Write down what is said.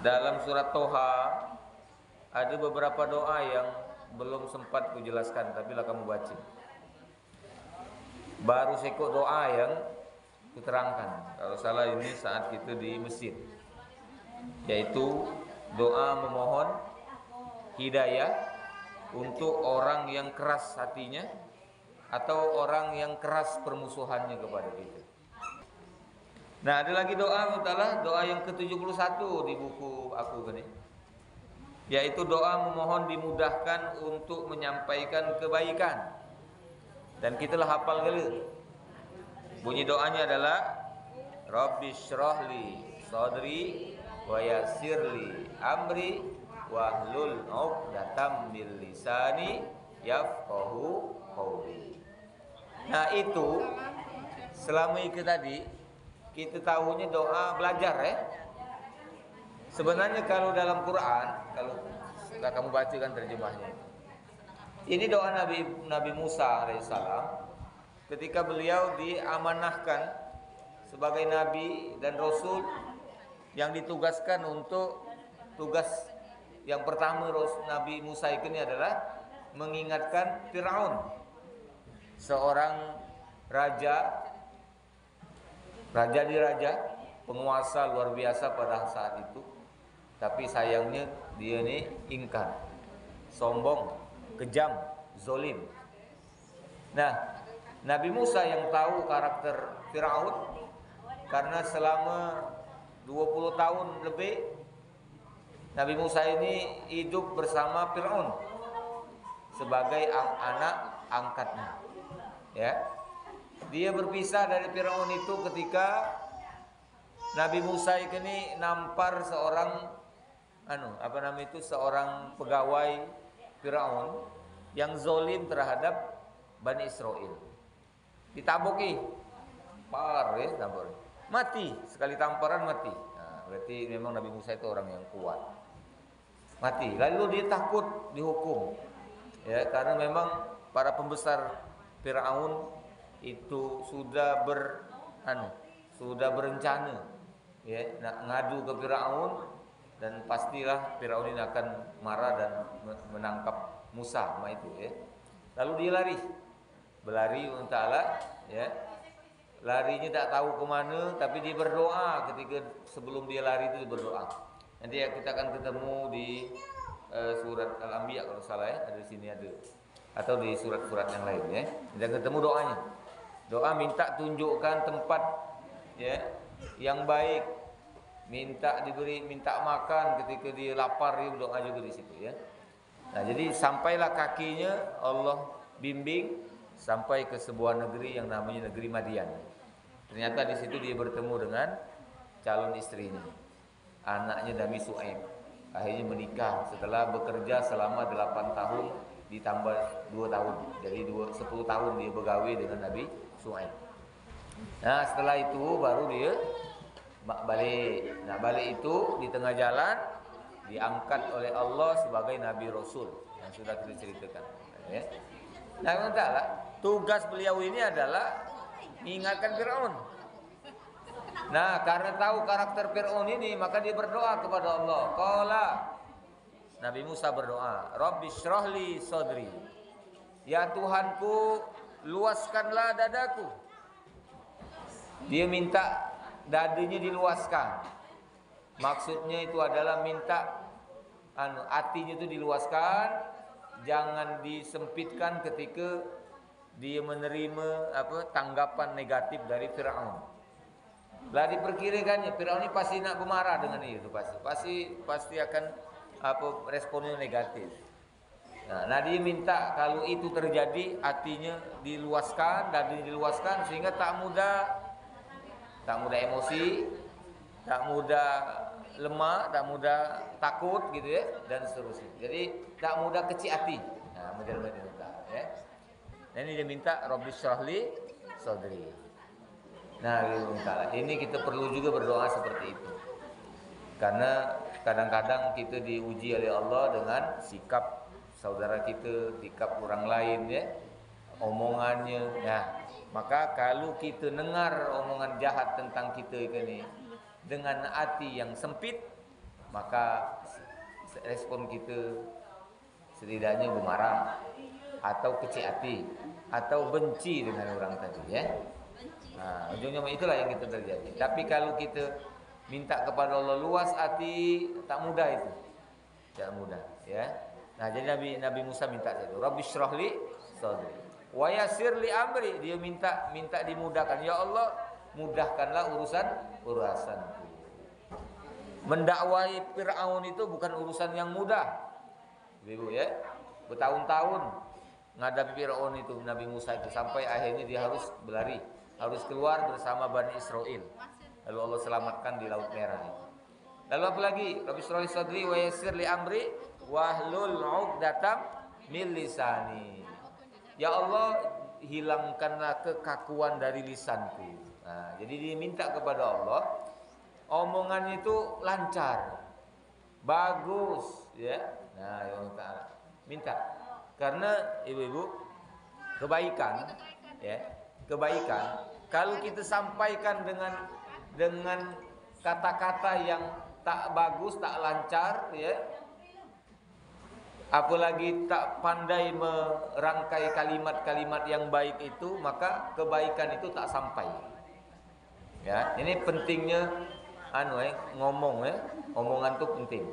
Dalam surat Toha ada beberapa doa yang belum sempat kujelaskan, tapi lah kamu baca. Baru sekok doa yang kuterangkan. Kalau salah ini saat kita di Mesir, yaitu doa memohon hidayah untuk orang yang keras hatinya atau orang yang keras permusuhannya kepada kita. Nah, ada lagi doa adalah doa yang ke-71 di buku aku ini, yaitu doa memohon dimudahkan untuk menyampaikan kebaikan. Dan kita lah hafal kali. Bunyi doanya adalah Rabbi syrahli sadri wa yassirli amri wahlul 'uqdatam min lisani yafqahu qawli. Nah, itu selama itu tadi kita tahunya doa belajar ya. Sebenarnya kalau dalam Quran, kalau kamu baca kan terjemahnya. Ini doa Nabi Musa alaihissalam ketika beliau diamanahkan sebagai nabi dan rasul yang ditugaskan untuk tugas yang pertama Nabi Musa ini adalah mengingatkan Firaun, seorang raja di raja, penguasa luar biasa pada saat itu. Tapi sayangnya dia ini ingkar, sombong, kejam, zolim. Nah, Nabi Musa yang tahu karakter Firaun, karena selama 20 tahun lebih Nabi Musa ini hidup bersama Firaun sebagai anak angkatnya. Ya. Dia berpisah dari Firaun itu ketika Nabi Musa ini nampar seorang seorang pegawai Firaun yang zolim terhadap Bani Israel. Ditaboki, mati, sekali tamparan mati. Nah, berarti memang Nabi Musa itu orang yang kuat. Mati. Lalu dia takut dihukum. Ya, karena memang para pembesar Firaun itu sudah berencana ya nak ngadu ke Firaun, dan pastilah Firaun ini akan marah dan menangkap Musa itu ya. Lalu dia berlari untuk Allah ya. Larinya tak tahu kemana, tapi dia berdoa ketika sebelum dia lari itu dia berdoa. Nanti kita akan ketemu di surat Al-Anbiya kalau salah ya, ada di sini ada. Atau di surat-surat yang lain ya. Kita ketemu doanya. Doa minta tunjukkan tempat ya yang baik, minta makan ketika dia lapar, dia berdoa juga di situ ya. Nah, jadi sampailah kakinya Allah bimbing sampai ke sebuah negeri yang namanya negeri Madian. Ternyata di situ dia bertemu dengan calon istrinya, anaknya Nabi Syuaib. Akhirnya menikah setelah bekerja selama 8 tahun ditambah 2 tahun. Jadi 10 tahun dia bergawe dengan Nabi Syuaib. Nah, setelah itu baru dia balik. Nah, balik itu di tengah jalan diangkat oleh Allah sebagai Nabi Rasul yang sudah kita ceritakan ya. Nah, entahlah, tugas beliau ini adalah mengingatkan Firaun. Nah, karena tahu karakter Firaun ini, maka dia berdoa kepada Allah. Qala, Nabi Musa berdoa, Rabbi syrahli sadri. Ya Tuhanku, luaskanlah dadaku. Dia minta dadanya diluaskan. Maksudnya itu adalah minta hatinya itu diluaskan, jangan disempitkan ketika dia menerima tanggapan negatif dari Firaun. Lah diperkirakannya Firaun ini pasti nak bermarah dengan itu, pasti akan responnya negatif. Nah, dia minta kalau itu terjadi hatinya diluaskan, dadanya diluaskan sehingga tak mudah emosi, tak mudah lemah, tak mudah takut gitu ya, dan seterusnya. Jadi tak mudah kecil hati. Nah, model minta ya. Dan ini dia minta Rabbi syrahli sadri. Nah, ini kita perlu juga berdoa seperti itu. Karena kadang-kadang kita diuji oleh Allah dengan sikap saudara kita, sikap orang lain ya, omongannya. Nah, maka kalau kita dengar omongan jahat tentang kita ini dengan hati yang sempit, maka respon kita setidaknya bermarah atau kecil hati atau benci dengan orang tadi ya. Nah, ujungnya itulah yang kita terjadi. Tapi kalau kita minta kepada Allah luas hati, tak mudah itu. Tidak mudah ya. Nah, jadi Nabi Musa minta itu, Rabbi syrahli sadri wa yassir li amri. Dia minta dimudahkan. Ya Allah, mudahkanlah urusanku. Mendakwahi Firaun itu bukan urusan yang mudah. Ibu ya. Bertahun-tahun menghadapi Firaun itu Nabi Musa itu sampai akhirnya dia harus berlari, harus keluar bersama Bani Israel. Lalu Allah selamatkan di Laut Merah itu. Lalu apa lagi? Rabbi syrahli sadri wa yassir li amri wahlul 'uqdatam min lisani. Ya Allah, hilangkanlah kekakuan dari lisanku. Nah, jadi dia minta kepada Allah omongannya itu lancar, bagus, ya. Nah, ya Allah minta. Karena ibu-ibu kebaikan, ya, kebaikan kalau kita sampaikan dengan kata-kata yang tak bagus, tak lancar, ya, apalagi tak pandai merangkai kalimat-kalimat yang baik itu, maka kebaikan itu tak sampai. Ya, ini pentingnya ngomong ya, omongan itu penting.